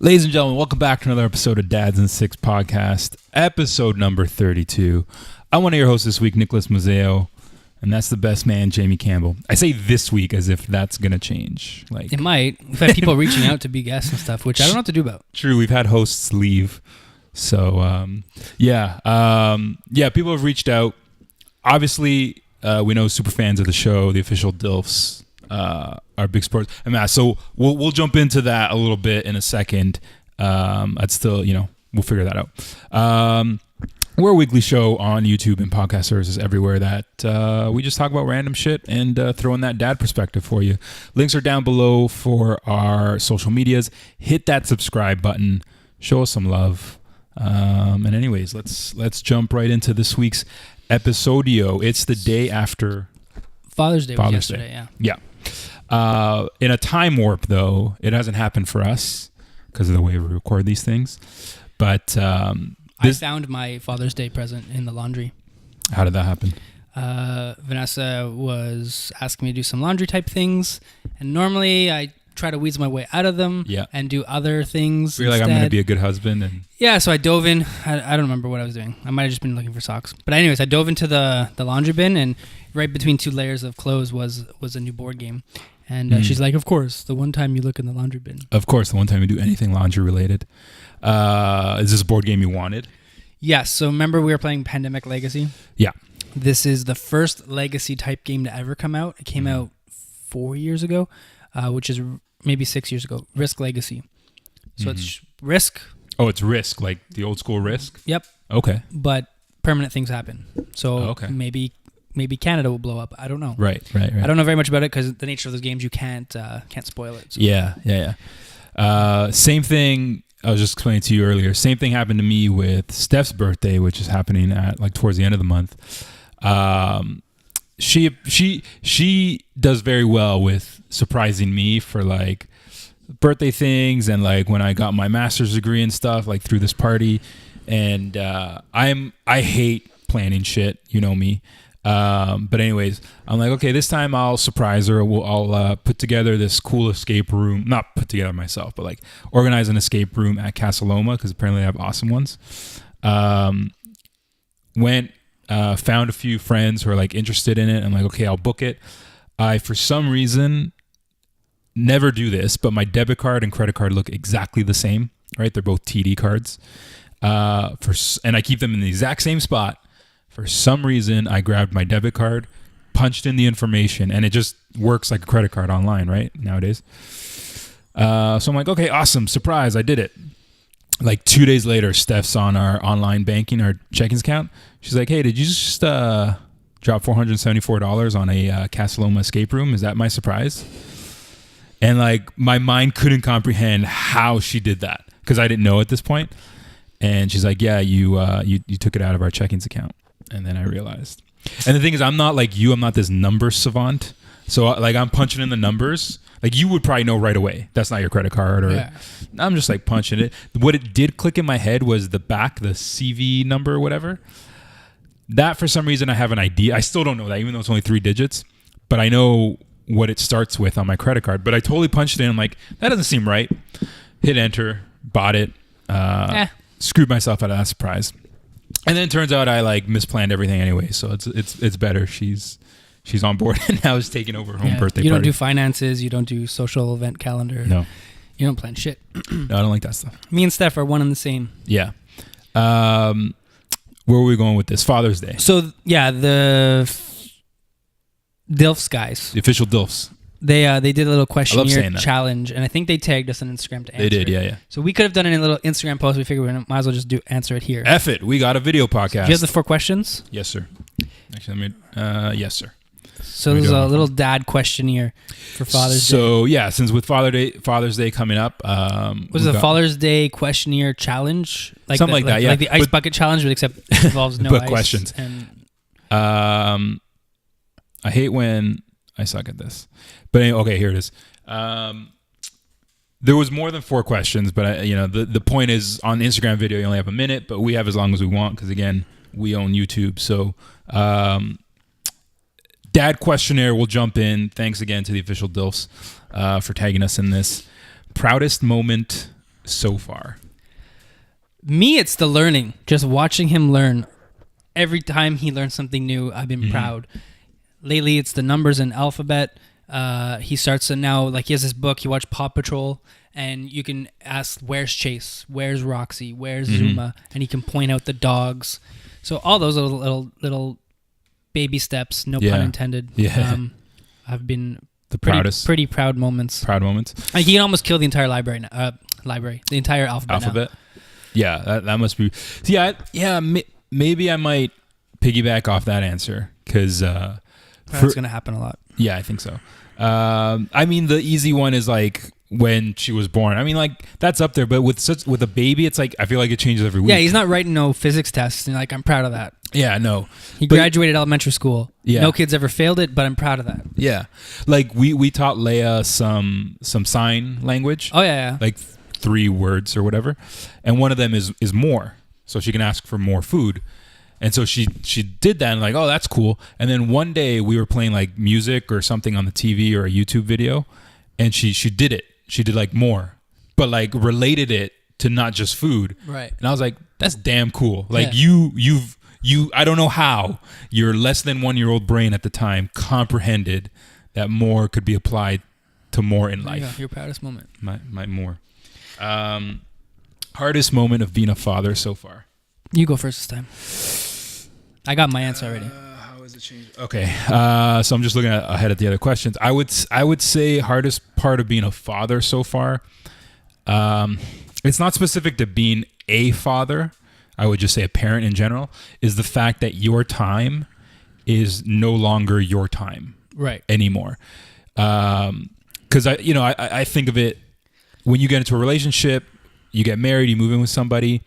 Ladies and gentlemen, welcome back to another episode of Dads and Six podcast, episode number 32. I'm one of your hosts this week, Nicholas Mazzeo, and that's the best man, Jamie Campbell. I say this week as if that's going to change. Like it might. We've had people reaching out to be guests and stuff, which I don't know what to do about. True, we've had hosts leave. So, people have reached out. Obviously, we know super fans of the show, the official DILFs, are big sports. So we'll jump into that a little bit in a second. I'd still, we'll figure that out. We're a weekly show on YouTube and podcast services everywhere that we just talk about random shit and throw in that dad perspective for you. Links are down below for our social medias. Hit that subscribe button. Show us some love. And anyways, let's jump right into this week's episodio. It's the day after Father's Day was yesterday. Yeah. In a time warp, though, it hasn't happened for us because of the way we record these things. But I found my Father's Day present in the laundry. How did that happen? Vanessa was asking me to do some laundry type things, and normally I try to weasel my way out of them and do other things. You're like, I'm going to be a good husband. And so I dove in. I don't remember what I was doing. I might have just been looking for socks. But anyways, I dove into the laundry bin, and right between two layers of clothes was a new board game. And she's like, of course, the one time you look in the laundry bin. Of course, the one time you do anything laundry related. Is this a board game you wanted? Yes. So remember we were playing Pandemic Legacy? Yeah. This is the first Legacy type game to ever come out. It came out 4 years ago, which is maybe 6 years ago. Risk Legacy. So it's Risk. Oh, it's Risk, like the old school Risk? Yep. Okay. But permanent things happen. So maybe Canada will blow up. I don't know. Right. I don't know very much about it because the nature of those games, you can't spoil it. So. Yeah. Same thing. I was just explaining to you earlier. Same thing happened to me with Steph's birthday, which is happening at like towards the end of the month. She does very well with surprising me for like birthday things and like when I got my master's degree and stuff like through this party. And I hate planning shit. You know me. But anyways, I'm like, okay, this time I'll surprise her. I'll put together this cool escape room. Not put together myself, but like organize an escape room at Casa Loma because apparently they have awesome ones. Found a few friends who are like interested in it. I'm like, okay, I'll book it. I, for some reason, never do this, but my debit card and credit card look exactly the same, right? They're both TD cards. And I keep them in the exact same spot. For some reason, I grabbed my debit card, punched in the information, and it just works like a credit card online, right? Nowadays. So I'm like, okay, awesome. Surprise. I did it. Like 2 days later, Steph's on our online banking, our checkings account. She's like, hey, did you just drop $474 on a Casa Loma escape room? Is that my surprise? And like my mind couldn't comprehend how she did that because I didn't know at this point. And she's like, yeah, you took it out of our checkings account. And then I realized. And the thing is, I'm not like you. I'm not this number savant. So like I'm punching in the numbers. Like you would probably know right away. That's not your credit card. I'm just like punching it. What it did click in my head was the back, the CV number or whatever. That for some reason I have an idea. I still don't know that even though it's only 3 digits. But I know what it starts with on my credit card. But I totally punched it in. I'm like, that doesn't seem right. Hit enter. Bought it. Screwed myself out of that surprise. And then it turns out I like misplanned everything anyway, so it's better. She's on board and now is taking over her own birthday party. You don't do finances, you don't do social event calendar. No. You don't plan shit. No, I don't like that stuff. Me and Steph are one and the same. Yeah. Where are we going with this? Father's Day. So the DILFs guys. The official DILFs. They did a little questionnaire challenge, and I think they tagged us on Instagram to answer. They did, yeah. So we could have done it in a little Instagram post. We figured we might as well just answer it here. F it, we got a video podcast. Do you have the 4 questions? Yes, sir. Actually, yes, sir. So there's a little dad questionnaire for Father's Day. So yeah, since with Father's Day coming up, was it a Father's Day questionnaire challenge? Something like that, yeah. Like the ice bucket challenge, but except it involves no ice. Questions. I hate when I suck at this. But anyway, okay, here it is. There was more than 4 questions, but the point is on the Instagram video, you only have a minute, but we have as long as we want because, again, we own YouTube. So dad questionnaire, we'll jump in. Thanks again to the official DILFs for tagging us in this. Proudest moment so far? Me, it's the learning. Just watching him learn. Every time he learns something new, I've been proud. Lately, it's the numbers and alphabet. He starts to now, like he has this book. He watched Paw Patrol, and you can ask, "Where's Chase? Where's Roxy? Where's Zuma?" And he can point out the dogs. So all those little baby steps, no pun intended. Yeah. Have been The proudest, pretty proud moments. proud moments. Like he can almost kill the entire library. The entire alphabet. Now. Yeah, that must be. Yeah. Maybe I might piggyback off that answer because That's gonna happen a lot. Yeah, I think so. I mean, the easy one is like when she was born. I mean, like that's up there. But with a baby, it's like I feel like it changes every week. Yeah, he's not writing no physics tests, and like I'm proud of that. Yeah, no. He graduated elementary school. Yeah. No kids ever failed it, but I'm proud of that. Yeah, like we taught Leia some sign language. Oh yeah. Like 3 words or whatever, and one of them is more, so she can ask for more food. And so she did that and like, oh, that's cool. And then one day we were playing like music or something on the TV or a YouTube video, and she did it. She did like more, but like related it to not just food. Right. And I was like, that's damn cool. Like Yeah. you I don't know how your less than 1-year-old brain at the time comprehended that more could be applied to more in life. Yeah, your proudest moment. My more. Hardest moment of being a father so far. You go first this time. I got my answer already. How has it changed? Okay, so I'm just looking ahead at the other questions. I would say hardest part of being a father so far. It's not specific to being a father. I would just say a parent in general is the fact that your time is no longer your time Right. anymore. Because I think of it when you get into a relationship, you get married, you move in with somebody.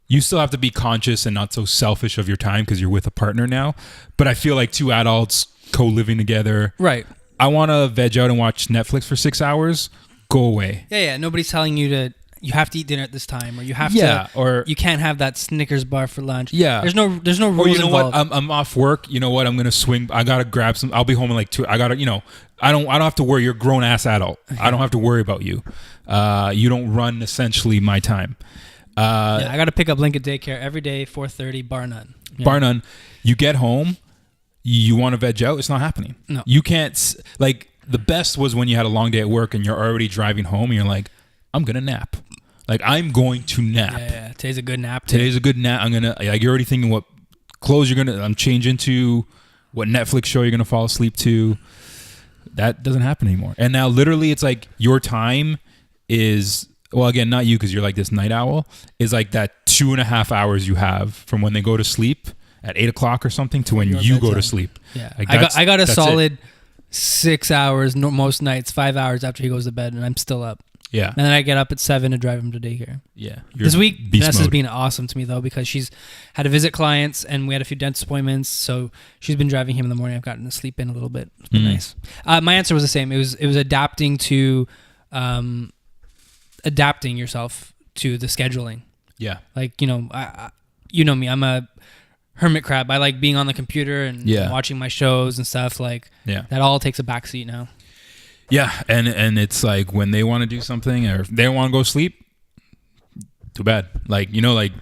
You still have to be conscious and not so selfish of your time because you're with a partner now. But I feel like 2 adults co-living together. Right. I want to veg out and watch Netflix for 6 hours. Go away. Yeah. Nobody's telling you you have to eat dinner at this time, or you have or you can't have that Snickers bar for lunch. Yeah. There's no rules or you know involved. what? I'm off work. You know what? I'm gonna swing. I gotta grab some. I'll be home in like 2. I gotta. I don't have to worry. You're a grown ass adult. I don't have to worry about you. You don't run essentially my time. I got to pick up Lincoln daycare every day, 4:30, bar none. Yeah. Bar none. You get home, you want to veg out. It's not happening. No. You can't. Like the best was when you had a long day at work and you're already driving home and you're like, I'm gonna nap. Like I'm going to nap. Yeah. Today's a good nap. Today's a good nap. I'm gonna. Like you're already thinking what clothes you're gonna. I'm changing to what Netflix show you're gonna fall asleep to. That doesn't happen anymore. And now literally it's like your time is. Well, again, not you because you're like this night owl, is like that 2.5 hours you have from when they go to sleep at 8 o'clock or something to when you go to sleep. Yeah. Like I got a solid it. 6 hours, most nights, 5 hours after he goes to bed, and I'm still up. Yeah. And then I get up at 7 to drive him to daycare. Yeah. This week, Vanessa's mode. been awesome to me, though, because she's had to visit clients, and we had a few dentist appointments, so she's been driving him in the morning. I've gotten to sleep in a little bit. It's been nice. My answer was the same. It was adapting to... adapting yourself to the scheduling. Yeah. Like, I you know me, I'm a hermit crab. I like being on the computer and watching my shows and stuff. Like, that all takes a backseat now. Yeah. And it's like when they want to do something or if they want to go sleep, too bad. Like, like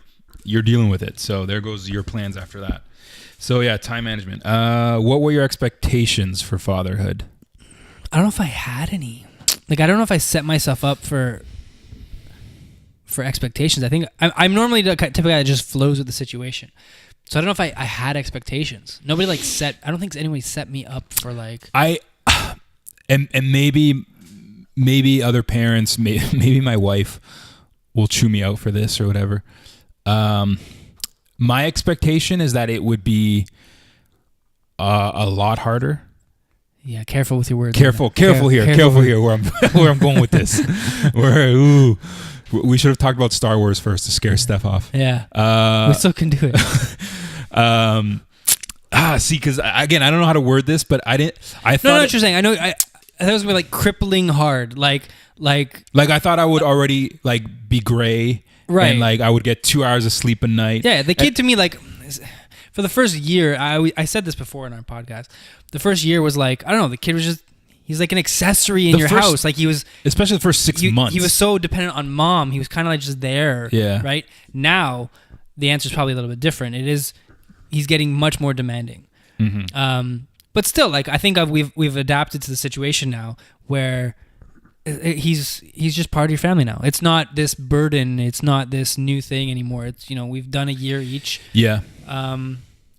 you're dealing with it. So there goes your plans after that. So yeah, time management. What were your expectations for fatherhood? I don't know if I had any. Like, I don't know if I set myself up for expectations. I think I'm normally typically I just flows with the situation. So I don't know if I had expectations. Nobody I don't think anybody set me up for like. And maybe other parents, maybe my wife will chew me out for this or whatever. My expectation is that it would be a lot harder. Yeah, careful with your words. Careful here where I'm going with this. We should have talked about Star Wars first to scare Steph off. Yeah, we still can do it. See, because again, I don't know how to word this, but I thought no, what you're saying. I know. I thought it was gonna be like crippling hard, like I thought I would already like be gray, right? And like I would get 2 hours of sleep a night. Yeah, the kid to me like. For the first year, I said this before in our podcast. The first year was like, I don't know, the kid was just, he's like an accessory in your house. Like he was, especially the first 6 months. He was so dependent on mom. He was kind of like just there. Yeah. Right now, the answer is probably a little bit different. He's getting much more demanding. But still, like I think we've adapted to the situation now where he's just part of your family now. It's not this burden. It's not this new thing anymore. It's, we've done a year each. Yeah.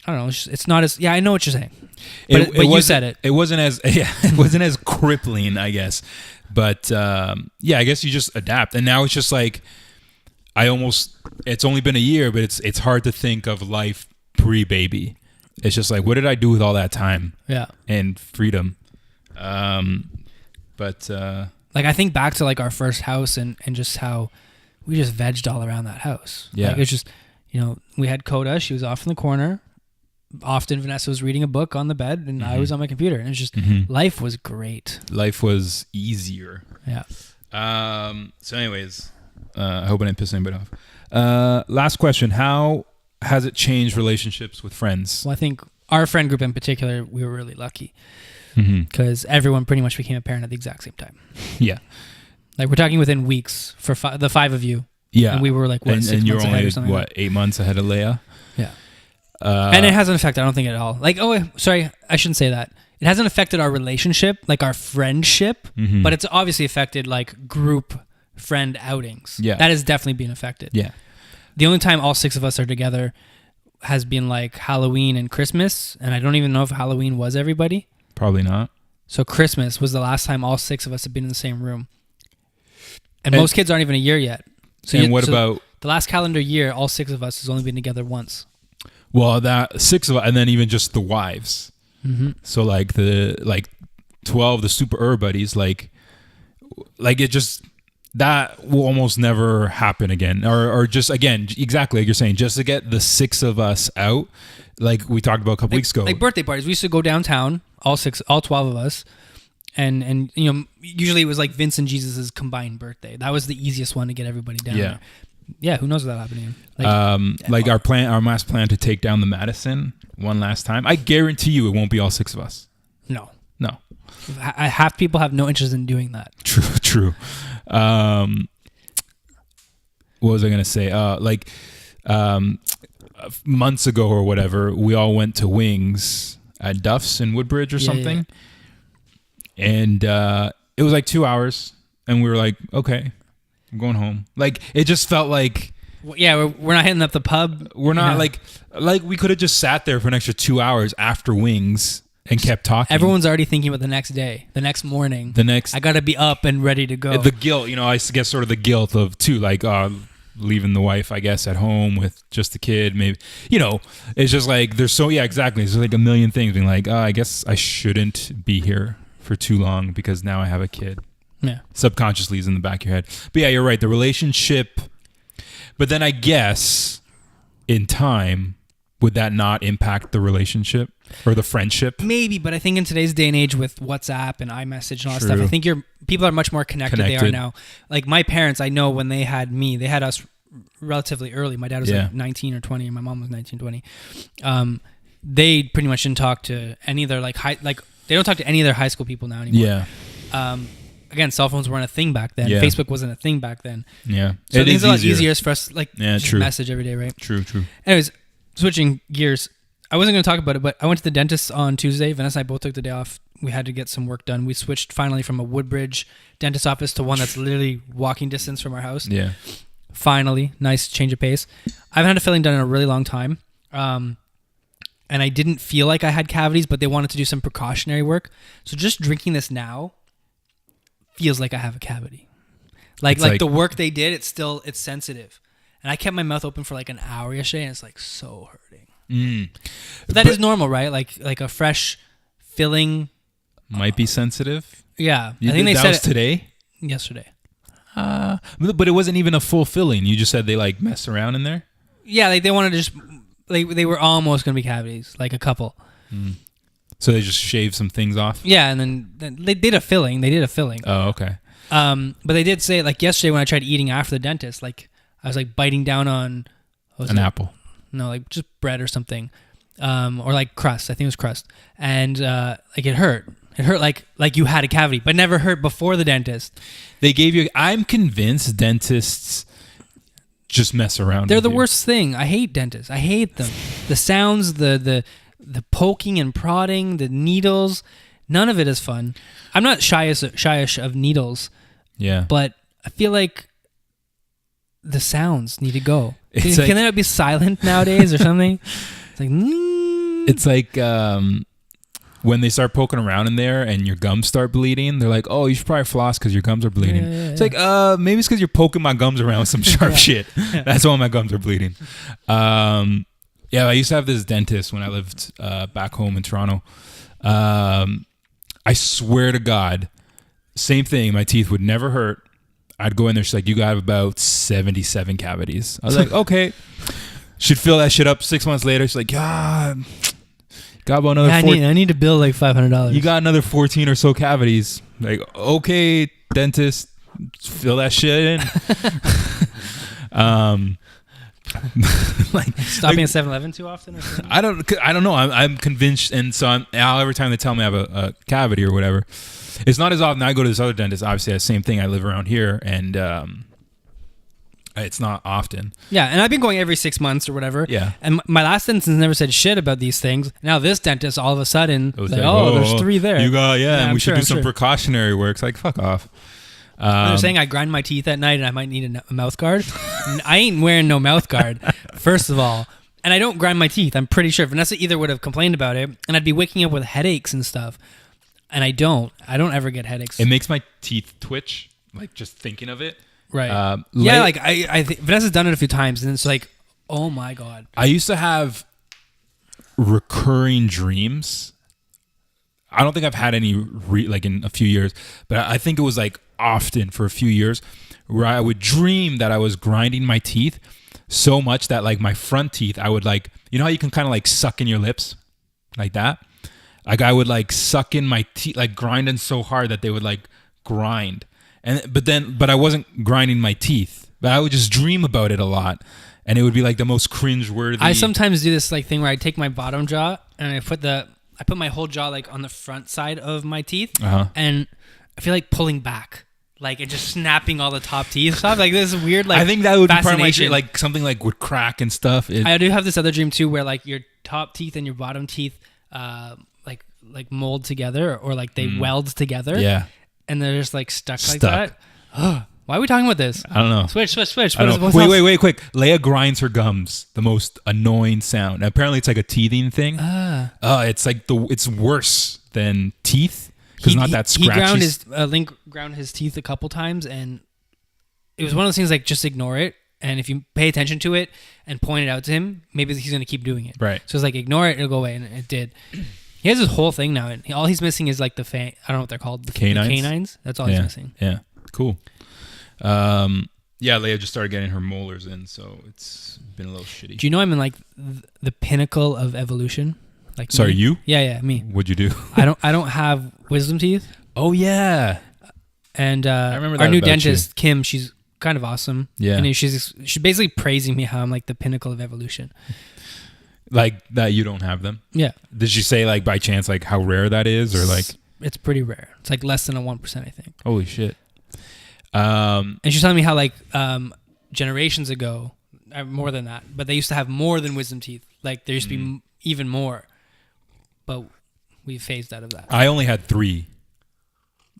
I don't know. It's not as, I know what you're saying. But you said it. It wasn't as it wasn't as crippling, I guess. But I guess you just adapt. And now it's just like it's only been a year, but it's hard to think of life pre-baby. It's just like, what did I do with all that time? Yeah. And freedom. But like I think back to like our first house and just how we just vegged all around that house. Yeah. Like it's just, we had Coda. She was off in the corner. Often Vanessa was reading a book on the bed and I was on my computer, and it's just life was great. Life was easier. Yeah. So anyways, I hope I didn't piss anybody off. Last question. How has it changed relationships with friends? Well, I think our friend group in particular, we were really lucky because everyone pretty much became a parent at the exact same time. Yeah. Like we're talking within weeks for the 5 of you. Yeah. And we were like, 6 months you're ahead only, or something like that. 8 months ahead of Leia? Yeah. And it hasn't affected, I don't think, at all. Like, sorry, I shouldn't say that. It hasn't affected our relationship, like our friendship, but it's obviously affected like group friend outings. Yeah. That has definitely been affected. Yeah. The only time all 6 of us are together has been like Halloween and Christmas. And I don't even know if Halloween was everybody. Probably not. So Christmas was the last time all 6 of us have been in the same room. And most kids aren't even a year yet. So what about the last calendar year? All 6 of us has only been together once. Well, that 6 of us, and then even just the wives. So like 12, the super buddies, like it just, that will almost never happen again. Or just, again, exactly like you're saying, just to get the 6 of us out, like we talked about a couple weeks ago. Like birthday parties. We used to go downtown, all 12 of us. And usually it was like Vince and Jesus's combined birthday. That was the easiest one to get everybody down there. Yeah, who knows what that'll happen again. Like our mass plan to take down the Madison one last time. I guarantee you it won't be all 6 of us. No. Half people have no interest in doing that. True. What was I going to say? Months ago or whatever, we all went to Wings at Duff's in Woodbridge or something. Yeah. And it was like 2 hours. And we were like, okay, I'm going home. Like, it just felt like... Yeah, we're not hitting up the pub. We're not like we could have just sat there for an extra 2 hours after Wings and kept talking. Everyone's already thinking about the next day, the next morning. I got to be up and ready to go. The guilt, I guess sort of the guilt of too, like leaving the wife, I guess, at home with just the kid. Maybe, it's just like there's exactly. There's like a million things being like, I guess I shouldn't be here for too long because now I have a kid. Yeah. Subconsciously is in the back of your head. But yeah, you're right. The relationship. But then I guess in time, would that not impact the relationship or the friendship? Maybe, but I think in today's day and age with WhatsApp and iMessage and all that stuff, I think people are much more connected. They are now. Like my parents, I know when they had me, they had us relatively early. My dad was like 19 or 20 and my mom was 19, 20. They pretty much didn't talk to any of their they don't talk to any of their high school people now anymore. Yeah. Again, cell phones weren't a thing back then. Yeah. Facebook wasn't a thing back then. Yeah. So it is a lot easier for us just true. message every day, right? True. Anyways, switching gears. I wasn't going to talk about it, but I went to the dentist on Tuesday. Vanessa and I both took the day off. We had to get some work done. We switched finally from a Woodbridge dentist office to one that's literally walking distance from our house. Yeah. Finally, nice change of pace. I haven't had a filling done in a really long time. And I didn't feel like I had cavities, but they wanted to do some precautionary work. So just drinking this now feels like I have a cavity. Like the work they did, it's sensitive. And I kept my mouth open for like an hour yesterday and it's like so hurting. But that is normal, right? Like a fresh filling might be sensitive. Yeah. I think they said that was today? Yesterday. But it wasn't even a full filling. You just said they like mess around in there? Yeah, like they wanted to just they were almost going to be cavities, like a couple. So they just shaved some things off? Yeah, and then they did a filling. Oh, okay. But they did say, like yesterday when I tried eating after the dentist, like I was like biting down on... An apple. No, like just bread or something. Or like crust. I think it was crust. And like it hurt. It hurt like you had a cavity, but never hurt before the dentist. They gave you. I'm convinced dentists just mess around. They're with the you. worst thing. I hate dentists. I hate them. The sounds, the poking and prodding, the needles. None of it is fun. I'm not shyish of needles. Yeah. But I feel like the sounds need to go. It's Can like- they not be silent nowadays or something? It's like, It's like when they start poking around in there and your gums start bleeding. They're like, "Oh, you should probably floss because your gums are bleeding." It's like, maybe it's because you're poking my gums around with some sharp shit. That's why my gums are bleeding. Yeah, I used to have this dentist when I lived back home in Toronto. I swear to God, same thing. My teeth would never hurt. I'd go in there. She's like, "You got about 77 cavities." I was like, "Okay." She'd fill that shit up 6 months later. She's like, "God, got about another I need to bill like $500. you got another 14 or so cavities." Like, okay, dentist, fill that shit in. Like stopping at 7-Eleven too often or something? I don't know. I'm convinced, and so every time they tell me I have a cavity or whatever, it's not as often. I go to this other dentist. Obviously, the same thing. I live around here, and it's not often. Yeah, and I've been going every 6 months or whatever. Yeah. And my last dentist never said shit about these things. Now this dentist, all of a sudden, It was like, like, oh, there's 3 there. You got and I'm we should sure, do I'm some sure. precautionary work. It's like, fuck off. They're saying I grind my teeth at night and I might need a mouth guard. I ain't wearing no mouth guard, first of all. And I don't grind my teeth, I'm pretty sure. Vanessa either would have complained about it, and I'd be waking up with headaches and stuff. And I don't ever get headaches. It makes my teeth twitch, like just thinking of it. Right. Yeah, like I think Vanessa's done it a few times, and it's like, oh my God. I used to have recurring dreams. I don't think I've had any like in a few years, but I think it was like often for a few years where I would dream that I was grinding my teeth so much that like my front teeth, I would like, you know how you can kind of like suck in your lips like that? Like I would like suck in my teeth, like grinding so hard that they would like grind. But I wasn't grinding my teeth, but I would just dream about it a lot. And it would be like the most cringe-worthy. I sometimes do this like thing where I take my bottom jaw and I put my whole jaw like on the front side of my teeth, and I feel like pulling back, like and just snapping all the top teeth off. Like this weird, like I think that would be part of my fascination. dream, like something like would crack and stuff. I do have this other dream too, where like your top teeth and your bottom teeth, like mold together or like they weld together. Yeah. And they're just like stuck like that. Why are we talking about this? I don't know. Switch. I don't know. Wait, quick. Leia grinds her gums. The most annoying sound. Apparently, it's like a teething thing. It's like it's worse than teeth because not that scratchy. Link ground his teeth a couple times, and it was one of those things like just ignore it. And if you pay attention to it and point it out to him, maybe he's going to keep doing it. Right. So it's like ignore it, it'll go away, and it did. He has this whole thing now, and all he's missing is like I don't know what they're called. The canines. That's all he's missing. Yeah. Cool. Leia just started getting her molars in, so it's been a little shitty. Do you know I'm in like the pinnacle of evolution? Like Sorry, me? you? Yeah, me. What'd you do? I don't have wisdom teeth. Oh yeah. And I remember our that new about dentist, Kim, she's kind of awesome. Yeah. And she's basically praising me how I'm like the pinnacle of evolution. Like that you don't have them? Yeah. Did she say like by chance like how rare that is or like? It's pretty rare. It's like less than 1%, I think. Holy shit. And she's telling me how like generations ago, more than that, but they used to have more than wisdom teeth. Like there used to be even more, but we phased out of that. I only had 3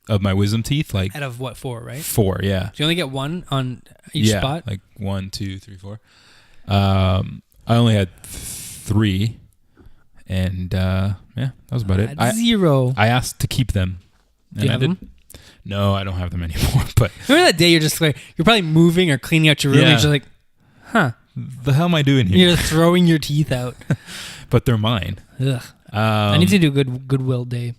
of my wisdom teeth. Like Out of what, 4, right? 4, yeah. Do you only get 1 on each spot? Like 1, 2, 3, 4. I only had 3, and that was about it. 0. I asked to keep them. Do you have them? No, I don't have them anymore. But remember that day you're just like you're probably moving or cleaning out your room, and you're just like, huh? The hell am I doing here? You're throwing your teeth out. But they're mine. Ugh. I need to do Goodwill Day.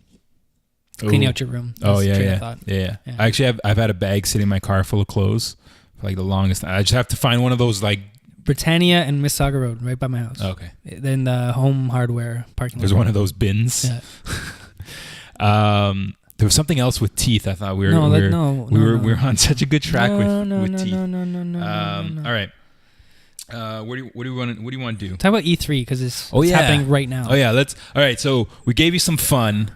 Cleaning out your room. Oh That's yeah. thought. Yeah. Actually, I've had a bag sitting in my car full of clothes for like the longest time. I just have to find one of those like Britannia and Mississauga Road, right by my house. Okay. Then the Home Hardware parking lot. There's one of those bins. Yeah. There was something else with teeth. I thought we were on such a good track with teeth. No. All right. What do you want to do? Talk about E3 because it's happening right now. Oh yeah. All right. So we gave you some fun.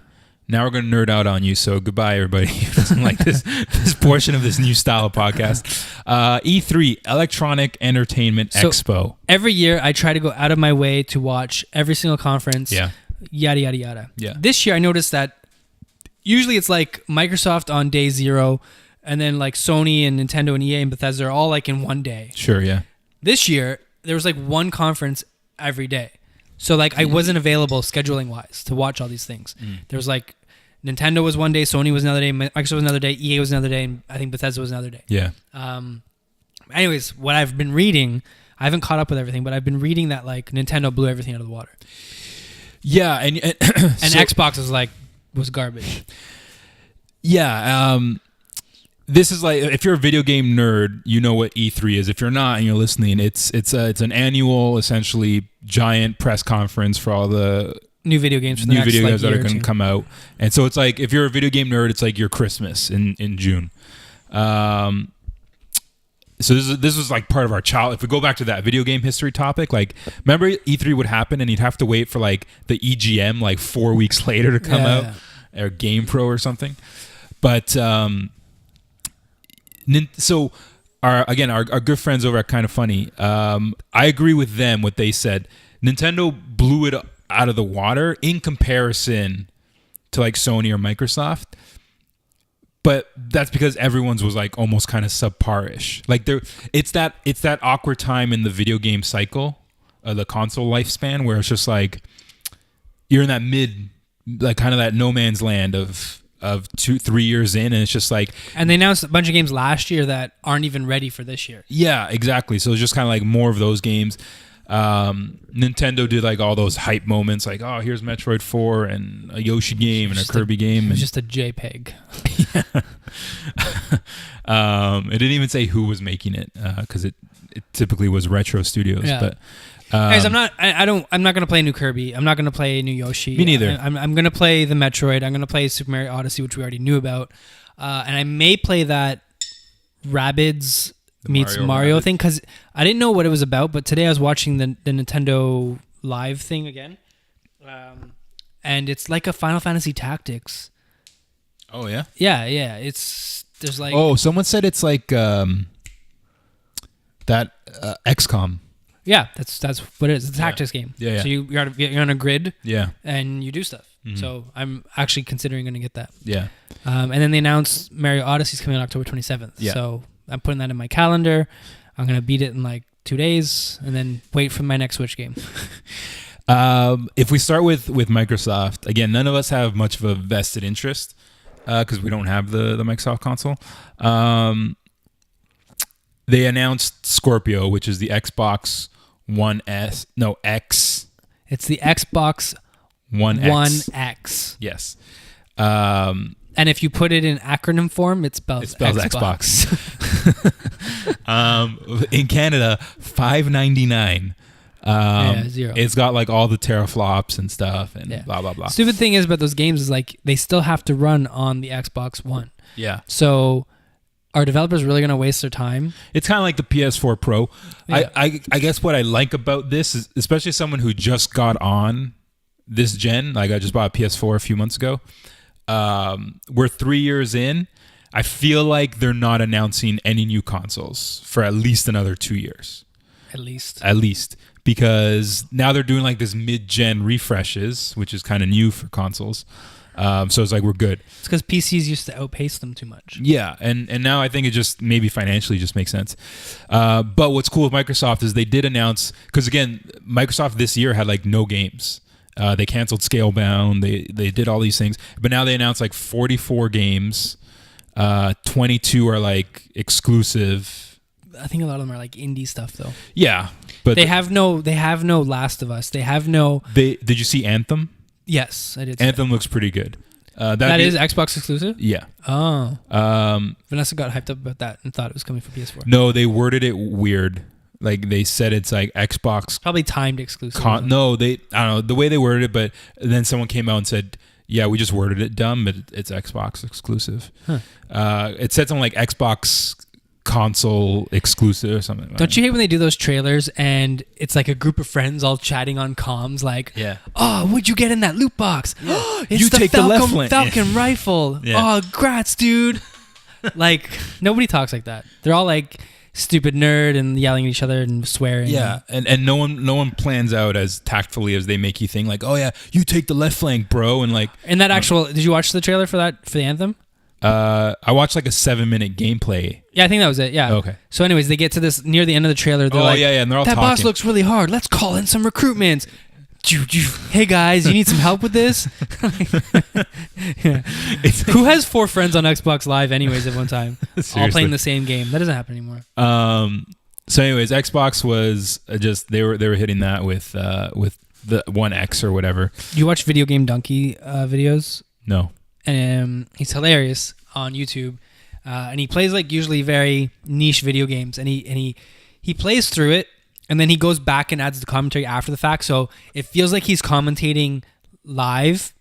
Now we're going to nerd out on you. So goodbye, everybody who doesn't like this portion of this new style of podcast. E3, Electronic Entertainment Expo. Every year, I try to go out of my way to watch every single conference. Yeah. Yada, yada, yada. Yeah. This year, I noticed that usually it's like Microsoft on day 0, and then like Sony and Nintendo and EA and Bethesda are all like in one day. Sure, yeah. This year, there was like one conference every day. So like I wasn't available scheduling wise to watch all these things. There was like Nintendo was one day, Sony was another day, Microsoft was another day, EA was another day, and I think Bethesda was another day. Yeah. Anyways, what I've been reading, I haven't caught up with everything, but I've been reading that like Nintendo blew everything out of the water. Yeah, and Xbox was garbage. Yeah, this is like, if you're a video game nerd, you know what E3 is. If you're not and you're listening, it's an annual, essentially giant press conference for all the new video games that are going to come out. And so it's like, if you're a video game nerd, it's like your Christmas in June. So this was like part of our child. If we go back to that video game history topic, like remember E3 would happen and you'd have to wait for like the EGM like 4 weeks later to come out, or Game Pro or something. But so our good friends over at Kind of Funny, I agree with them what they said. Nintendo blew it out of the water in comparison to like Sony or Microsoft. But that's because everyone's was like almost kind of subpar-ish. Like it's that awkward time in the video game cycle, the console lifespan, where it's just like you're in that mid, like kind of that no man's land of 2-3 years in, and it's just like. And they announced a bunch of games last year that aren't even ready for this year. Yeah, exactly. So it's just kind of like more of those games. Nintendo did like all those hype moments, like, oh, here's Metroid 4 and a Yoshi game and a Kirby game. It was just a JPEG. It didn't even say who was making it, because it typically was Retro Studios. Yeah. But guys, I'm not gonna play new Kirby. I'm not gonna play new Yoshi. Me neither. I'm gonna play the Metroid. I'm gonna play Super Mario Odyssey, which we already knew about, and I may play that Rabbids meets Mario thing, because I didn't know what it was about, but today I was watching the Nintendo Live thing again, and it's like a Final Fantasy Tactics. Oh yeah? Yeah. There's like... Oh, someone said it's like that XCOM. Yeah, that's what it is. It's a tactics game. Yeah. So you're on a grid. Yeah. And you do stuff. Mm-hmm. So I'm actually considering going to get that. Yeah. And then they announced Mario Odyssey's coming on October 27th. Yeah. So I'm putting that in my calendar. I'm going to beat it in like 2 days and then wait for my next Switch game. If we start with Microsoft, again, none of us have much of a vested interest because we don't have the Microsoft console. They announced Scorpio, which is the Xbox One X. It's the Xbox One X. Yes. And if you put it in acronym form, it spells Xbox. In Canada, $5.99. Zero. It's got like all the teraflops and stuff and blah, blah, blah. Stupid thing is about those games is like they still have to run on the Xbox One. Yeah. So are developers really going to waste their time? It's kind of like the PS4 Pro. Yeah. I guess what I like about this is, especially someone who just got on this gen, like I just bought a PS4 a few months ago. We're 3 years in. I feel like they're not announcing any new consoles for at least another 2 years. At least. Because now they're doing like this mid-gen refreshes, which is kind of new for consoles. So it's like we're good. It's because PCs used to outpace them too much. Yeah, and now I think it just maybe financially just makes sense. But what's cool with Microsoft is they did announce, because again, Microsoft this year had like no games. They canceled Scalebound. They did all these things, but now they announced like 44 games. 22 are like exclusive. I think a lot of them are like indie stuff though. Yeah, but they have no Last of Us. They have no. Did you see Anthem? Yes, I did. Anthem looks pretty good. That is Xbox exclusive? Yeah. Oh. Vanessa got hyped up about that and thought it was coming for PS4. No, they worded it weird. Like they said it's like Xbox. Probably timed exclusive. I don't know the way they worded it, but then someone came out and said, yeah, we just worded it dumb, but it's Xbox exclusive. Huh. It said something like Xbox console exclusive or something. Don't you hate when they do those trailers and it's like a group of friends all chatting on comms like, Yeah. oh, what'd you get in that loot box? It's You the take the left lane. Falcon rifle. Yeah. Oh, grats, dude. Like, nobody talks like that. They're all like stupid nerd and yelling at each other and swearing. Yeah, and no one plans out as tactfully as they make you think. Like, oh yeah, you take the left flank, bro, and like. And that actual, did you watch the trailer for the anthem? I watched like a 7-minute gameplay. Yeah, I think that was it. Yeah. Okay. So, anyways, they get to this near the end of the trailer. They're like, and they're all that talking. boss looks really hard. Let's call in some recruitments. Hey guys, you need some help with this? Yeah. Who has 4 friends on Xbox Live anyways at one time? Seriously. All playing the same game. That doesn't happen anymore. So, anyways, Xbox was just they were hitting that with the One X or whatever. You watch Video Game Donkey videos? No. He's hilarious on YouTube, and he plays like usually very niche video games, and he plays through it, and then he goes back and adds the commentary after the fact, so it feels like he's commentating live,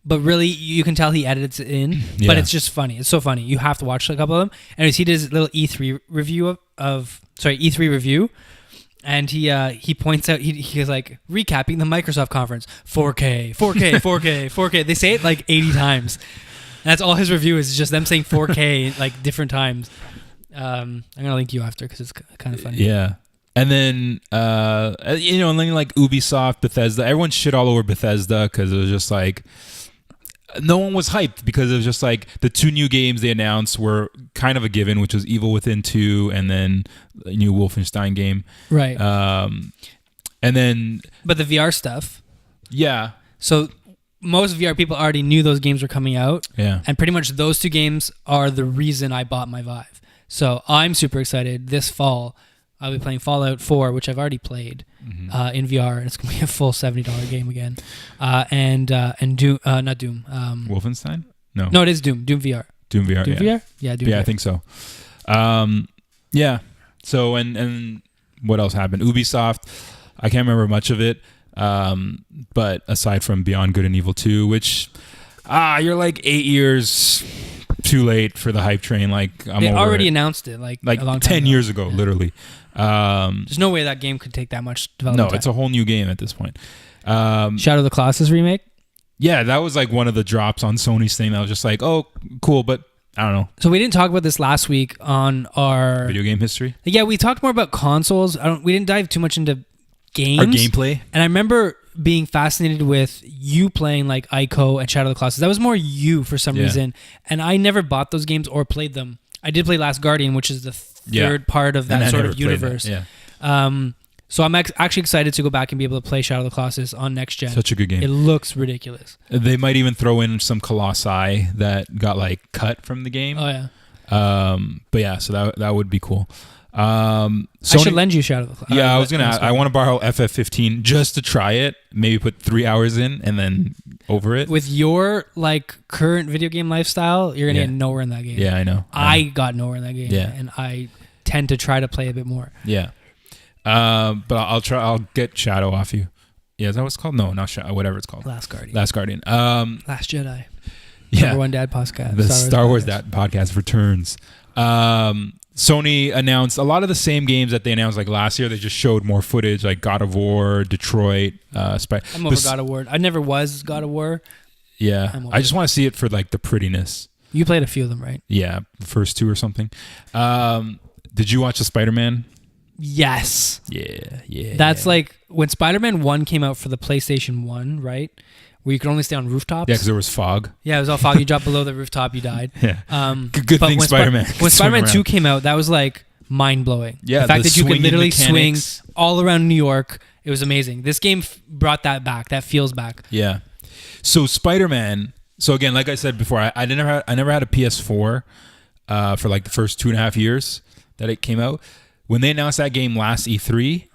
but really you can tell he edits it in. Yeah. But it's just funny. It's so funny. You have to watch a couple of them. Anyways, he did his little E3 review E3 review. And he points out, he's like, recapping the Microsoft conference, 4K, 4K, 4K, 4K. They say it like 80 times. And that's all his review is just them saying 4K like different times. I'm going to link you after because it's kind of funny. Yeah. And then, and then like Ubisoft, Bethesda, everyone shit all over Bethesda because it was just like, no one was hyped because it was just like the 2 new games they announced were kind of a given, which was Evil Within 2 and then a new Wolfenstein game. Right. And then... But the VR stuff. Yeah. So most VR people already knew those games were coming out. Yeah. And pretty much those 2 games are the reason I bought my Vive. So I'm super excited. This fall, I'll be playing Fallout 4, which I've already played in VR, and it's gonna be a full $70 game again. And Doom, not Doom. Wolfenstein? No. No, it is Doom. Doom VR. Doom VR. Doom VR? Yeah, Doom VR. I think so. Yeah. So and what else happened? Ubisoft. I can't remember much of it. But aside from Beyond Good and Evil 2, which you're like 8 years too late for the hype train. Like they already announced it like a long time 10 ago. years ago, literally. There's no way that game could take that much development time. It's a whole new game at this point. Shadow of the Colossus remake? Yeah, that was like one of the drops on Sony's thing that was just like, oh, cool, but I don't know. So we didn't talk about this last week on our... Video game history? Yeah, we talked more about consoles. We didn't dive too much into games. Our gameplay? And I remember being fascinated with you playing like Ico and Shadow of the Colossus. That was more you for some reason. And I never bought those games or played them. I did play Last Guardian, which is the third part of that sort of universe. Yeah. So I'm actually excited to go back and be able to play Shadow of the Colossus on next gen. Such a good game. It looks ridiculous. They might even throw in some Colossi that got like cut from the game. Oh yeah. But yeah, so that would be cool. I should lend you Shadow of the Colossus. Yeah, I was gonna. I want to borrow FF15 just to try it. Maybe put 3 hours in and then over it. With your like current video game lifestyle, you're gonna get nowhere in that game. Yeah, I know. I got nowhere in that game. Yeah. And I tend to try to play a bit more. Yeah. But I'll try. I'll get Shadow off you. Yeah, is that what it's called? No, not Shadow. Whatever it's called. Last Guardian. Last Guardian. Last Jedi. Yeah. Number one dad podcast. The Star Wars Dad podcast returns. Sony announced a lot of the same games that they announced like last year. They just showed more footage, like God of War, Detroit. I'm over God of War. I never was God of War. Yeah, I just want to see it for like the prettiness. You played a few of them, right? Yeah, the first 2 or something. Did you watch the Spider-Man? Yes. Yeah. That's like when Spider-Man 1 came out for the PlayStation 1, right? Where you could only stay on rooftops. Yeah, because there was fog. Yeah, it was all foggy. You dropped below the rooftop, you died. Yeah. Good thing Spider-Man. When Spider-Man 2 came out, that was like mind-blowing. Yeah, the fact that you could literally swing mechanics. all around New York, it was amazing. This game brought that back. That feels back. Yeah. So Spider-Man. So again, like I said before, I never had a PS4 for like the first 2.5 years that it came out. When they announced that game last E3,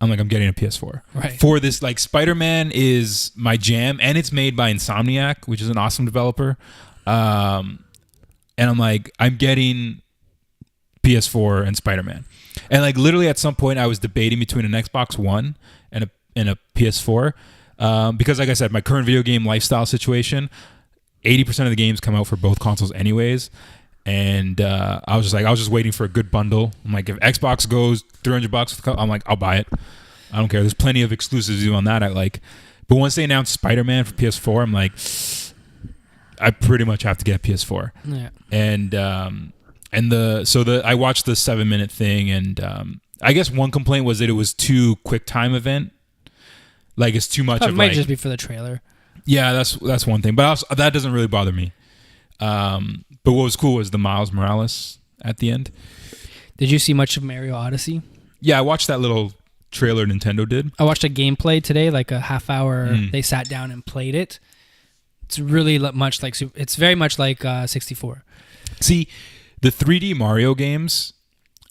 I'm like, I'm getting a PS4. Right. For this, like, Spider-Man is my jam, and it's made by Insomniac, which is an awesome developer. And I'm like, I'm getting PS4 and Spider-Man. And like literally at some point I was debating between an Xbox One and a PS4. Because like I said, my current video game lifestyle situation, 80% of the games come out for both consoles anyways. and I was just waiting for a good bundle. I'm like, if Xbox goes $300, I'm like, I'll buy it. I don't care. There's plenty of exclusives on that I like. But once they announced Spider-Man for PS4, I'm like, I pretty much have to get PS4. Yeah. And I watched the 7-minute thing, and I guess one complaint was that it was too quick time event. Like, it's too much It of might like, just be for the trailer. yeah, that's one thing. But also, that doesn't really bother me. But what was cool was the Miles Morales at the end. Did you see much of Mario Odyssey? Yeah, I watched that little trailer Nintendo did. I watched a gameplay today, like a half hour. They sat down and played it. It's really much like it's very much like 64. See, the 3D Mario games,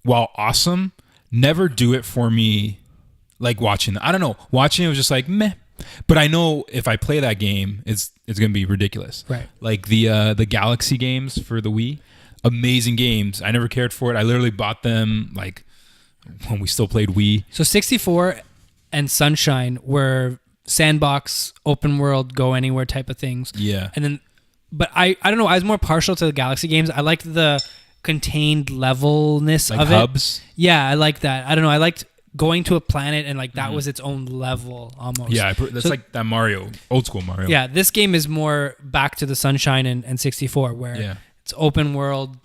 while awesome, never do it for me. Like watching, I don't know, watching it was just like meh. But I know if I play that game, it's gonna be ridiculous. Right. Like the Galaxy games for the Wii, amazing games. I never cared for it. I literally bought them like when we still played Wii. So 64 and Sunshine were sandbox, open world, go anywhere type of things. Yeah. And then, but I don't know. I was more partial to the Galaxy games. I liked the contained levelness Like of hubs. it. Yeah, I like that. I don't know. I liked going to a planet and like that was its own level almost. Yeah, that's like that Mario, old school Mario. Yeah, this game is more back to the Sunshine and 64 where it's open world.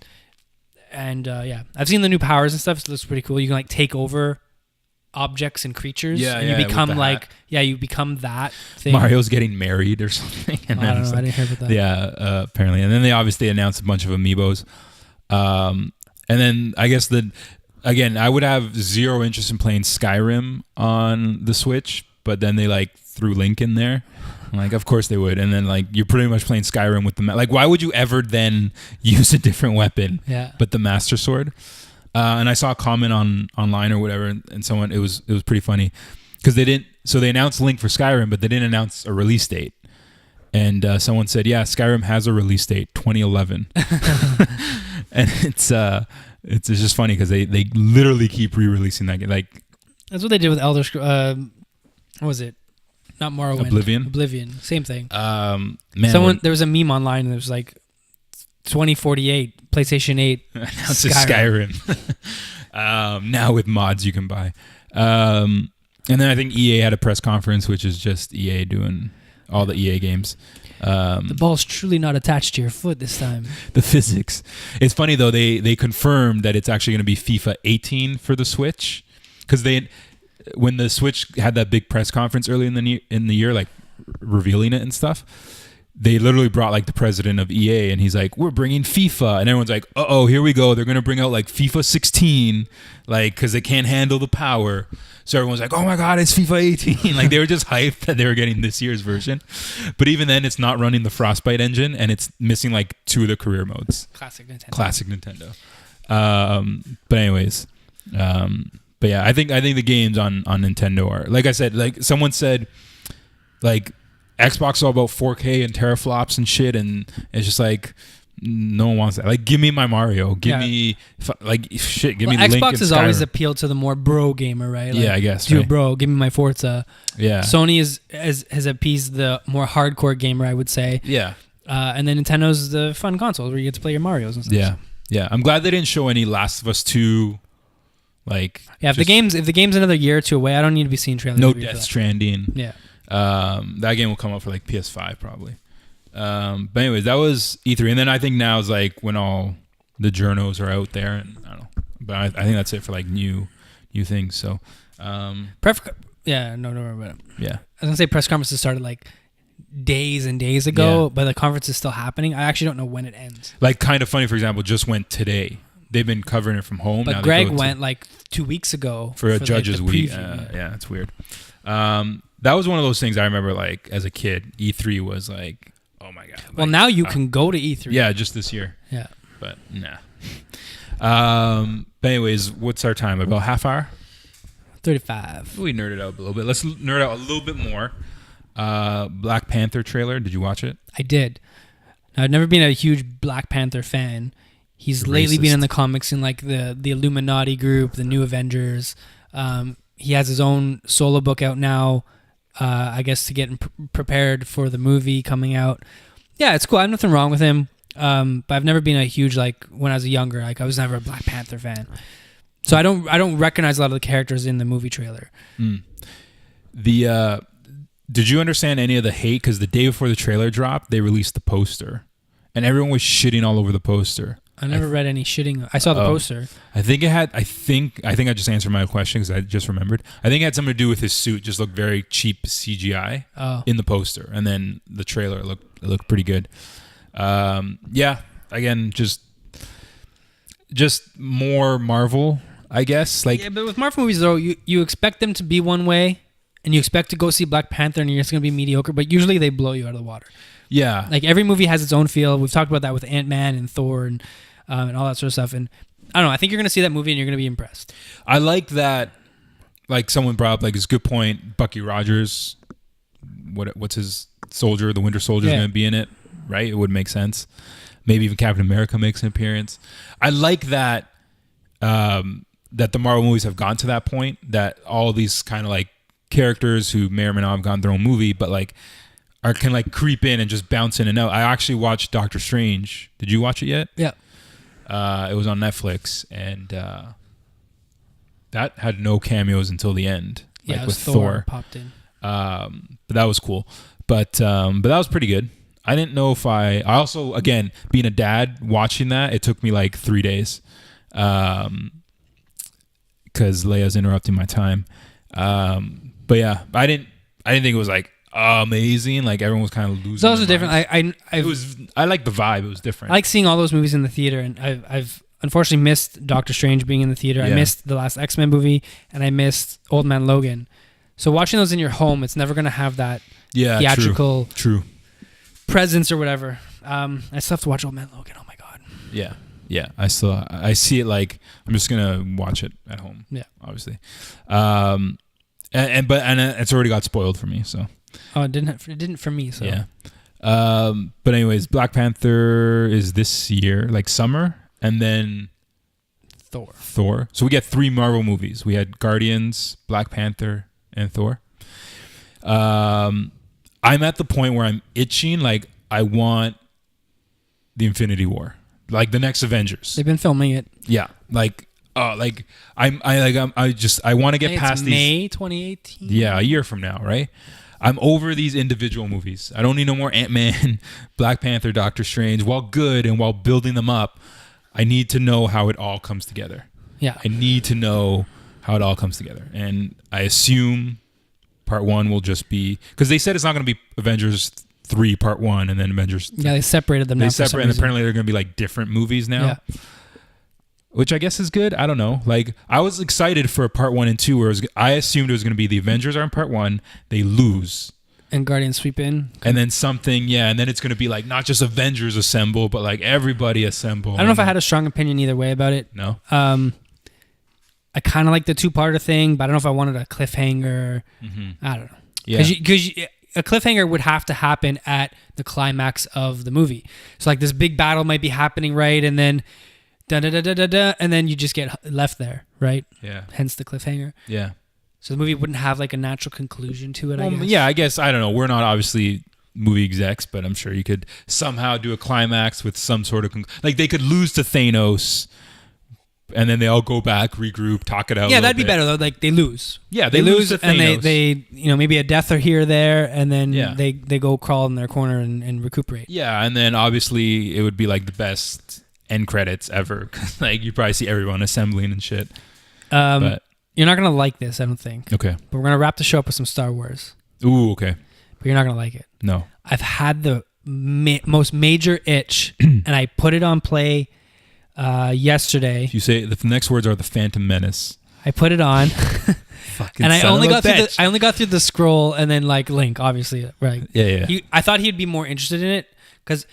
And yeah, I've seen the new powers and stuff. So it looks pretty cool. You can like take over objects and creatures. Yeah, and yeah, you become with the like, hat. you become that thing. Mario's getting married or something. And I don't know. it's I didn't hear about that. Yeah, apparently. And then they obviously announced a bunch of amiibos. And then I guess again, I would have zero interest in playing Skyrim on the Switch, but then they like threw Link in there. I'm like, of course they would. And then like you're pretty much playing Skyrim with like, why would you ever then use a different weapon? Yeah. But the Master Sword. And I saw a comment online or whatever, and someone it was pretty funny because they announced Link for Skyrim, but they didn't announce a release date. And someone said, yeah, Skyrim has a release date, 2011. And it's just funny because they literally keep re-releasing that game. Like, that's what they did with Elder Scrolls. What was it? Not Morrowind. Oblivion. Same thing. Man, There was a meme online and it was like 2048, PlayStation 8. It's Skyrim. Now with mods you can buy. And then I think EA had a press conference, which is just EA doing all the EA games. The ball's truly not attached to your foot this time. The physics. It's funny though, they confirmed that it's actually going to be FIFA 18 for the Switch, because when the Switch had that big press conference early in the year, like revealing it and stuff, they literally brought like the president of EA and he's like, we're bringing FIFA, and everyone's like, uh-oh, here we go, they're going to bring out like FIFA 16, like because they can't handle the power. So everyone's like, oh my god, it's FIFA 18. Like they were just hyped that they were getting this year's version, but even then it's not running the Frostbite engine and it's missing like 2 of the career modes. Classic Nintendo. But anyways, but yeah, I think the games on Nintendo are, like I said, like someone said, like Xbox is all about 4K and teraflops and shit, and it's just like no one wants that. Like, give me my Mario, give me like shit, give me Link and Xbox has Skyrim. Always appealed to the more bro gamer, right? Like, yeah, I guess. dude, right? bro, give me my Forza. Yeah. Sony has appeased the more hardcore gamer, I would say. Yeah. And then Nintendo's the fun console where you get to play your Marios and stuff. Yeah. Yeah. I'm glad they didn't show any Last of Us 2. Like, yeah, if the game's another year or two away, I don't need to be seeing trailers. No Death Stranding. Yeah. That game will come out for like PS5 probably. But anyways, that was E3, and then I think now is like when all the journos are out there, and I don't know. But I think that's it for like new things. So, don't worry about it. Yeah, I was gonna say press conferences started like days and days ago, but the conference is still happening. I actually don't know when it ends. Like Kind of Funny, for example, just went today. They've been covering it from home. But now Greg went like 2 weeks ago for a judge's week. preview. Yeah, it's weird. That was one of those things I remember. Like as a kid, E3 was like, oh my god. Well, now you can go to E3. Yeah, just this year. Yeah, but nah. But anyways, what's our time? About half hour? 35. We nerded out a little bit. Let's nerd out a little bit more. Black Panther trailer. Did you watch it? I did. Now, I've never been a huge Black Panther fan. He's lately been in the comics in like the Illuminati group, the New Avengers. He has his own solo book out now, I guess to get prepared for the movie coming out. Yeah, it's cool. I have nothing wrong with him. but I've never been a huge like when I was younger. Like I was never a Black Panther fan, so I don't recognize a lot of the characters in the movie trailer. Did you understand any of the hate? Because the day before the trailer dropped, they released the poster, and everyone was shitting all over the poster. I never read any shitting. I saw the poster. I think it had. I think I just answered my question because I just remembered. I think it had something to do with his suit. Just looked very cheap CGI in the poster, and then the trailer looked pretty good. Yeah. Again, just more Marvel, I guess. Like, yeah, but with Marvel movies though, you expect them to be one way, and you expect to go see Black Panther, and you're just gonna be mediocre. But usually they blow you out of the water. Yeah. Like every movie has its own feel. We've talked about that with Ant-Man and Thor and all that sort of stuff. And I don't know. I think you're gonna see that movie and you're gonna be impressed. I like that. Like someone brought up, like it's a good point. Bucky Rogers, what's his soldier? The Winter Soldier is gonna be in it, right? It would make sense. Maybe even Captain America makes an appearance. I like that. That the Marvel movies have gone to that point. That all these kind of like characters who may or may not have gotten their own movie, but like can like creep in and just bounce in and out. I actually watched Doctor Strange. Did you watch it yet? Yeah. It was on Netflix, and that had no cameos until the end. Yeah, like with Thor popped in. But that was cool. But that was pretty good. I didn't know if I also, again, being a dad, watching that, it took me like 3 days. Because Leia's interrupting my time. But yeah, I didn't think it was like amazing. Like everyone was kind of losing. It's also different. I like the vibe. It was different. I like seeing all those movies in the theater, and I've unfortunately missed Doctor Strange being in the theater. I missed the last X-Men movie, and I missed Old Man Logan. So watching those in your home, it's never gonna have that theatrical true presence or whatever. I still have to watch Old Man Logan. Oh my god. Yeah. I see it like I'm just gonna watch it at home. Yeah, obviously. And it's already got spoiled for me. So. Oh, it didn't for me. So yeah. But anyways, Black Panther is this year, like summer, and then Thor. So we get 3 Marvel movies. We had Guardians, Black Panther, and Thor. I'm at the point where I'm itching. Like I want the Infinity War, like the next Avengers. They've been filming it. Yeah, I want to get past these. May 2018. Yeah, a year from now, right? I'm over these individual movies. I don't need no more Ant-Man, Black Panther, Doctor Strange. While good and while building them up, I need to know how it all comes together. Yeah. I need to know how it all comes together. And I assume part 1 will just be... Because they said it's not going to be Avengers 3 part 1 and then Avengers... Yeah, they separated them now. They separated, and apparently they're going to be like different movies now. Yeah. Which I guess is good. I don't know. Like I was excited for part 1 and 2, where I assumed it was going to be the Avengers are in part 1, they lose, and Guardians sweep in, and then something, and then it's going to be like not just Avengers assemble, but like everybody assemble. I don't know if I had a strong opinion either way about it. No. I kind of like the 2-parter thing, but I don't know if I wanted a cliffhanger. Mm-hmm. I don't know. Yeah. Because a cliffhanger would have to happen at the climax of the movie. So like this big battle might be happening, right, and then. And then you just get left there, right? Yeah. Hence the cliffhanger. Yeah. So the movie wouldn't have like a natural conclusion to it, I guess. Yeah, I guess. I don't know. We're not obviously movie execs, but I'm sure you could somehow do a climax with some sort of... like they could lose to Thanos, and then they all go back, regroup, talk it out. Yeah, that'd be better though. Like they lose. Yeah, they lose to Thanos. And they maybe a death or here or there, and then they go crawl in their corner and recuperate. Yeah, and then obviously it would be like the best... end credits ever, cause like you probably see everyone assembling and shit. But you're not gonna like this, I don't think. Okay. But we're gonna wrap the show up with some Star Wars. Ooh, okay. But you're not gonna like it. No. I've had the most major itch, and I put it on play yesterday. You say the next words are the Phantom Menace. I put it on, and I only got through the scroll, and then like Link, obviously, right? Yeah. I thought he'd be more interested in it because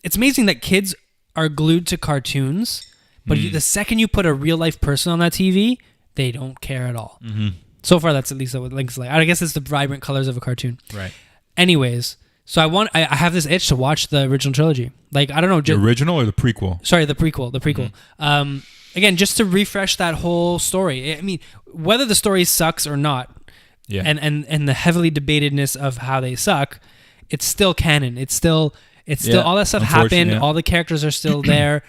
it's amazing that kids are glued to cartoons, but the second you put a real life person on that TV, they don't care at all. Mm-hmm. So far, that's at least what Link's like. I guess it's the vibrant colors of a cartoon. Right. Anyways, so I have this itch to watch the original trilogy. Like I don't know, the original or the prequel? Sorry, the prequel. Mm-hmm. Again, just to refresh that whole story. I mean, whether the story sucks or not, and the heavily debatedness of how they suck, it's still canon. It's still It's still all that stuff happened. Yeah. All the characters are still there.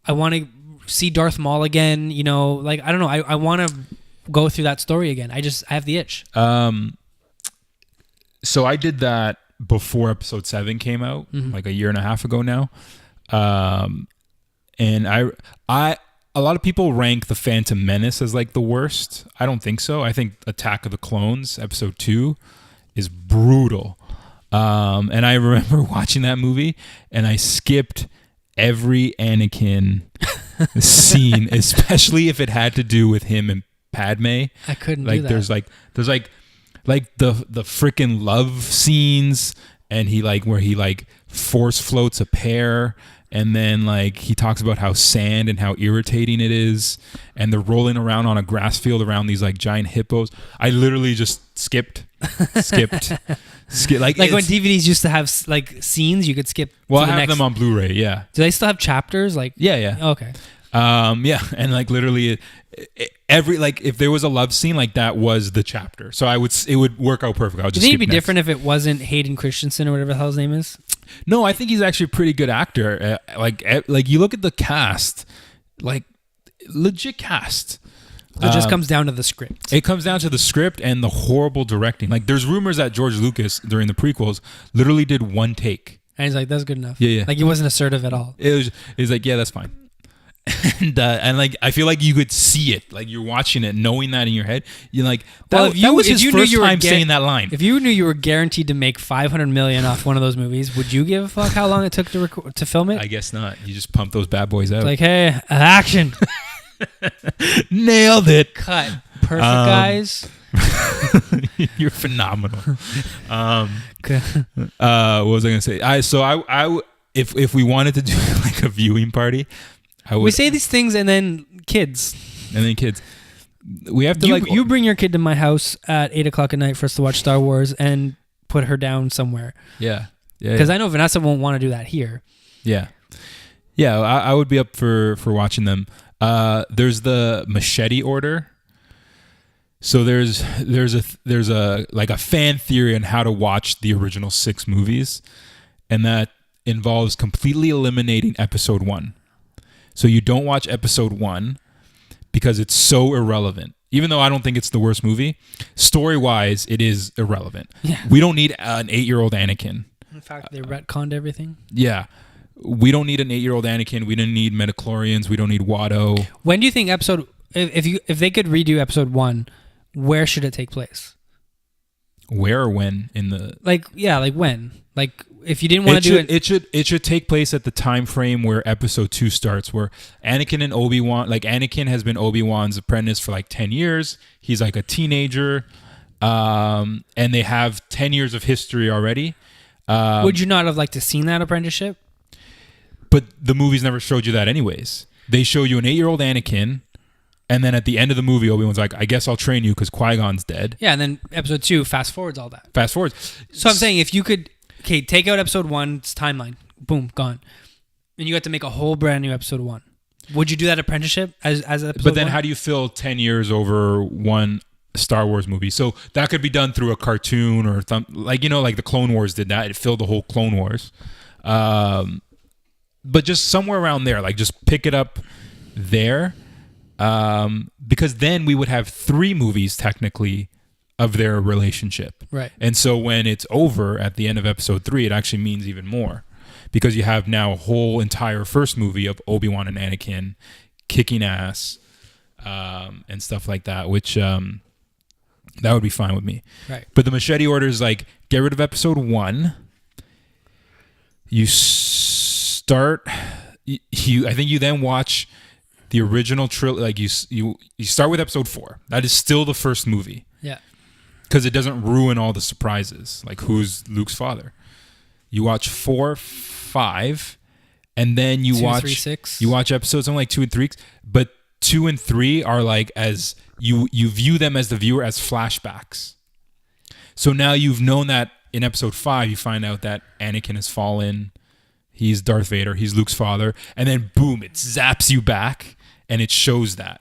I want to see Darth Maul again. You know, like I don't know. I want to go through that story again. I have the itch. So I did that before episode 7 came out, like a year and a half ago now. And I a lot of people rank the Phantom Menace as like the worst. I don't think so. I think Attack of the Clones episode 2 is brutal. And I remember watching that movie and I skipped every Anakin scene, especially if it had to do with him and Padme. I couldn't like do that. there's the freaking love scenes, and he like where he like force floats a pear, and then like he talks about how sand and how irritating it is, and they're rolling around on a grass field around these like giant hippos. I literally just skipped. Like when DVDs used to have like scenes, you could skip. Well, I have them on Blu-ray. Yeah. Do they still have chapters? Like yeah. Okay. Yeah, and like literally every like if there was a love scene, like that was the chapter. So it would work out perfect. I'll just. Do you think it'd be different if it wasn't Hayden Christensen or whatever the hell his name is? No, I think he's actually a pretty good actor. Like you look at the cast, like legit cast. So it just comes down to the script. It comes down to the script and the horrible directing. Like there's rumors that George Lucas during the prequels literally did one take. And he's like, that's good enough. Yeah. Like he wasn't assertive at all. It was like, yeah, that's fine. And like I feel like you could see it, like you're watching it, knowing that in your head. You're like, that was his first time saying that line. If you knew you were guaranteed to make $500 million off one of those movies, would you give a fuck how long it took to film it? I guess not. You just pump those bad boys out. It's like, hey, action, nailed it, cut, perfect, guys. You're phenomenal. What was I gonna say? If we wanted to do like a viewing party. We say these things and then kids. We have to you bring your kid to my house at 8:00 at night for us to watch Star Wars and put her down somewhere. Yeah. Because I know Vanessa won't want to do that here. Yeah. I would be up for watching them. There's the Machete Order. So there's a like a fan theory on how to watch the original 6 movies, and that involves completely eliminating episode 1. So you don't watch episode 1 because it's so irrelevant. Even though I don't think it's the worst movie, story-wise, it is irrelevant. Yeah. We don't need an 8-year-old Anakin. In fact, they retconned everything. Yeah. We don't need an 8-year-old Anakin. We don't need midichlorians. We don't need Watto. When do you think if they could redo episode 1, where should it take place? Where or when in the when? Like if you didn't want to do it, it should take place at the time frame where episode 2 starts, where Anakin and Obi-Wan, like Anakin has been Obi-Wan's apprentice for like 10 years. He's like a teenager, and they have 10 years of history already. Would you not have liked to seen that apprenticeship? But the movies never showed you that anyways. They show you an 8-year-old Anakin, and then at the end of the movie, Obi-Wan's like, I guess I'll train you because Qui-Gon's dead. Yeah, and then episode 2 fast forwards all that. Fast forwards. So I'm saying if you could, take out episode 1's timeline, boom, gone, and you got to make a whole brand new episode 1. Would you do that apprenticeship as episode? But then 1? how do you fill 10 years over one Star Wars movie? So that could be done through a cartoon or like the Clone Wars did that. It filled the whole Clone Wars. But just somewhere around there, like just pick it up there. Because then we would have 3 movies technically of their relationship. Right. And so when it's over at the end of episode 3, it actually means even more, because you have now a whole entire first movie of Obi-Wan and Anakin kicking ass, and stuff like that, which, that would be fine with me. Right. But the Machete Order is like, get rid of episode 1. You start, I think you then watch the original trilogy. Like you start with episode 4. That is still the first movie. Yeah. Because it doesn't ruin all the surprises. Like who's Luke's father? You watch 4, 5, and then you 2, watch 3, 6. You watch episodes only like 2 and 3, but 2 and 3 are like as you view them as the viewer as flashbacks. So now you've known that in episode 5, you find out that Anakin has fallen. He's Darth Vader. He's Luke's father. And then boom, it zaps you back and it shows that.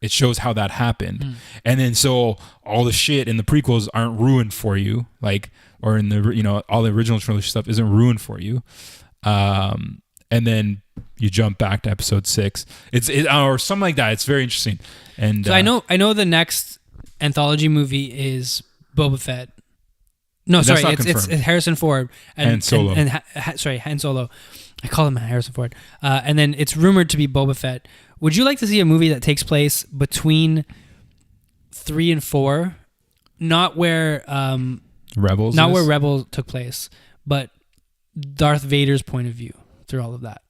It shows how that happened. And then so all the shit in the prequels aren't ruined for you. Like or in the, you know, all the original trilogy stuff isn't ruined for you. And then you jump back to episode 6. Or something like that. It's very interesting. And so I know the next anthology movie is Boba Fett. No, sorry, it's Harrison Ford and Han Solo. Han Solo. I call him Harrison Ford. And then it's rumored to be Boba Fett. Would you like to see a movie that takes place between 3 and 4, not where Rebels, not where Rebels took place, but Darth Vader's point of view through all of that,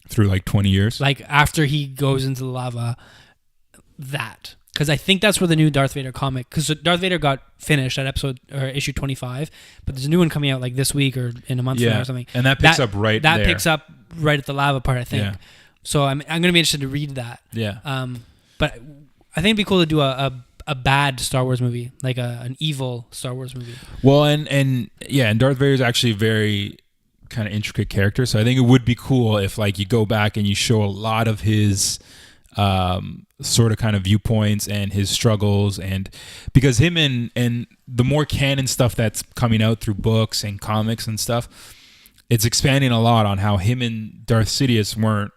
through like 20 years, like after he goes into the lava, that, because I think that's where the new Darth Vader comic, because Darth Vader got finished at issue 25, but there's a new one coming out like this week or in a month from now or something, and that picks up right at the lava part, I think. Yeah. So I'm gonna be interested to read that. Yeah. But I think it'd be cool to do a bad Star Wars movie, like an evil Star Wars movie. Well, and Darth Vader is actually very kind of intricate character, so I think it would be cool if like you go back and you show a lot of his sort of kind of viewpoints and his struggles, and because him and the more canon stuff that's coming out through books and comics and stuff, it's expanding a lot on how him and Darth Sidious weren't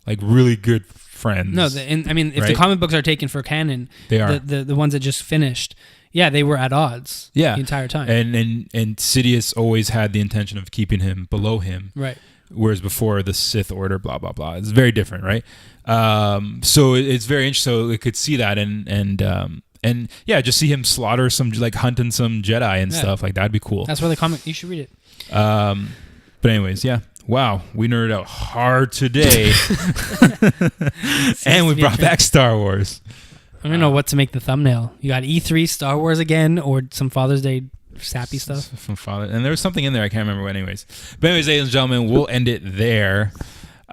like really good friends. No, if the comic books are taken for canon, they are the ones that just finished. Yeah, they were at odds. The entire time. And Sidious always had the intention of keeping him below him. Right. Whereas before the Sith Order, blah blah blah, it's very different, right? So it's very interesting. So it could see that and just see him slaughter some, like hunting some Jedi and stuff like that'd be cool. That's where the comic. You should read it. But anyways, yeah. Wow, we nerded out hard today, and we brought back Star Wars. I don't know what to make the thumbnail. You got E3 Star Wars again, or some Father's Day sappy stuff from Father, and there was something in there I can't remember. Anyways, ladies and gentlemen, we'll end it there.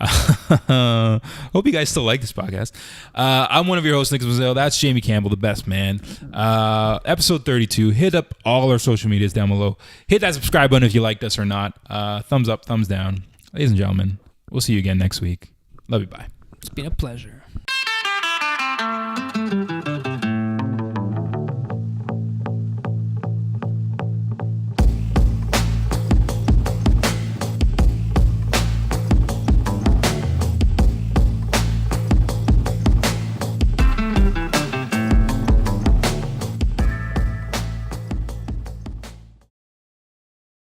Hope you guys still like this podcast. I'm one of your hosts, Nick Mazzeo. That's Jamie Campbell, the best man. Episode 32. Hit up all our social medias down below. Hit that subscribe button if you liked us or not. Thumbs up, thumbs down. Ladies and gentlemen, we'll see you again next week. Love you. Bye. It's been a pleasure.